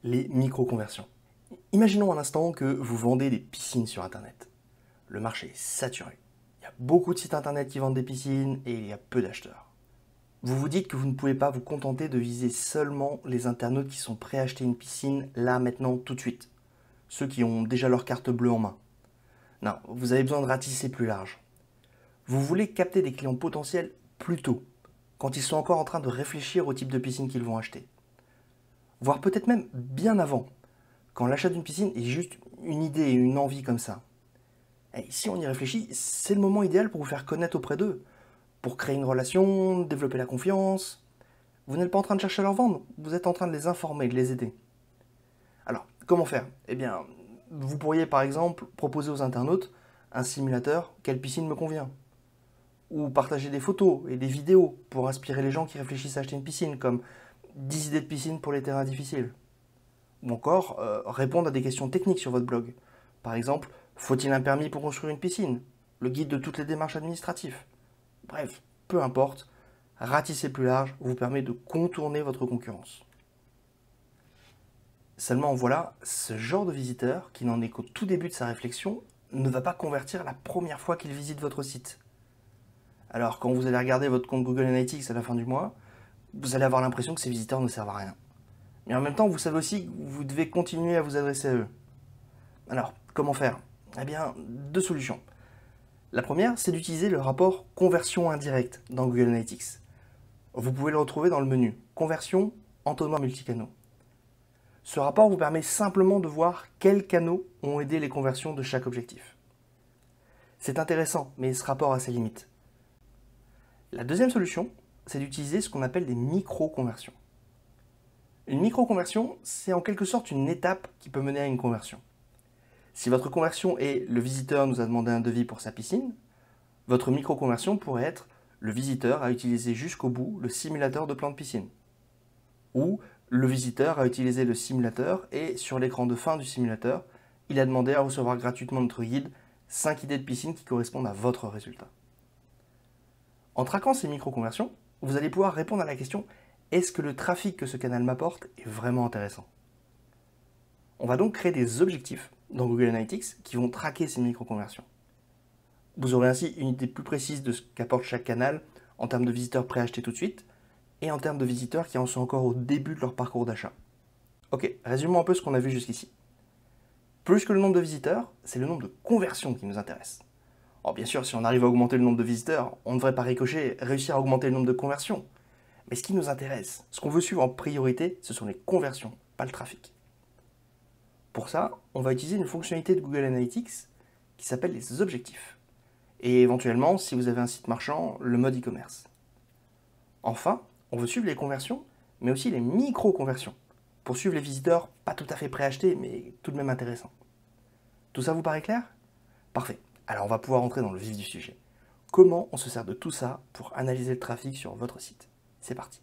Les micro-conversions. Imaginons un instant que vous vendez des piscines sur Internet. Le marché est saturé. Il y a beaucoup de sites Internet qui vendent des piscines et il y a peu d'acheteurs. Vous vous dites que vous ne pouvez pas vous contenter de viser seulement les internautes qui sont prêts à acheter une piscine là, maintenant, tout de suite. Ceux qui ont déjà leur carte bleue en main. Non, vous avez besoin de ratisser plus large. Vous voulez capter des clients potentiels plus tôt, quand ils sont encore en train de réfléchir au type de piscine qu'ils vont acheter. Voire peut-être même bien avant, quand l'achat d'une piscine est juste une idée et une envie comme ça. Et si on y réfléchit, c'est le moment idéal pour vous faire connaître auprès d'eux, pour créer une relation, développer la confiance. Vous n'êtes pas en train de chercher à leur vendre, vous êtes en train de les informer, de les aider. Alors, comment faire? Eh bien, vous pourriez par exemple proposer aux internautes un simulateur quelle piscine me convient. Ou partager des photos et des vidéos pour inspirer les gens qui réfléchissent à acheter une piscine, comme 10 idées de piscine pour les terrains difficiles. Ou encore répondre à des questions techniques sur votre blog. Par exemple, faut-il un permis pour construire une piscine? Le guide de toutes les démarches administratives. Bref, peu importe, ratisser plus large vous permet de contourner votre concurrence. Seulement voilà, ce genre de visiteur, qui n'en est qu'au tout début de sa réflexion, ne va pas convertir la première fois qu'il visite votre site. Alors quand vous allez regarder votre compte Google Analytics à la fin du mois, vous allez avoir l'impression que ces visiteurs ne servent à rien. Mais en même temps, vous savez aussi que vous devez continuer à vous adresser à eux. Alors, comment faire? Eh bien, deux solutions. La première, c'est d'utiliser le rapport conversion indirecte dans Google Analytics. Vous pouvez le retrouver dans le menu conversion entonnoir multicanaux. Ce rapport vous permet simplement de voir quels canaux ont aidé les conversions de chaque objectif. C'est intéressant, mais ce rapport a ses limites. La deuxième solution, c'est d'utiliser ce qu'on appelle des micro-conversions. Une micro-conversion, c'est en quelque sorte une étape qui peut mener à une conversion. Si votre conversion est le visiteur nous a demandé un devis pour sa piscine, votre micro-conversion pourrait être le visiteur a utilisé jusqu'au bout le simulateur de plan de piscine. Ou le visiteur a utilisé le simulateur et sur l'écran de fin du simulateur, il a demandé à recevoir gratuitement notre guide 5 idées de piscine qui correspondent à votre résultat. En traquant ces micro-conversions, vous allez pouvoir répondre à la question est-ce que le trafic que ce canal m'apporte est vraiment intéressant? On va donc créer des objectifs dans Google Analytics qui vont traquer ces micro-conversions. Vous aurez ainsi une idée plus précise de ce qu'apporte chaque canal en termes de visiteurs prêts à acheter tout de suite et en termes de visiteurs qui en sont encore au début de leur parcours d'achat. Ok, résumons un peu ce qu'on a vu jusqu'ici. Plus que le nombre de visiteurs, c'est le nombre de conversions qui nous intéresse. Alors bien sûr, si on arrive à augmenter le nombre de visiteurs, on devrait par ricochet réussir à augmenter le nombre de conversions. Mais ce qui nous intéresse, ce qu'on veut suivre en priorité, ce sont les conversions, pas le trafic. Pour ça, on va utiliser une fonctionnalité de Google Analytics qui s'appelle les objectifs. Et éventuellement, si vous avez un site marchand, le mode e-commerce. Enfin, on veut suivre les conversions, mais aussi les micro-conversions, pour suivre les visiteurs pas tout à fait prêts à acheter, mais tout de même intéressants. Tout ça vous paraît clair? Parfait. Alors on va pouvoir entrer dans le vif du sujet. Comment on se sert de tout ça pour analyser le trafic sur votre site? C'est parti.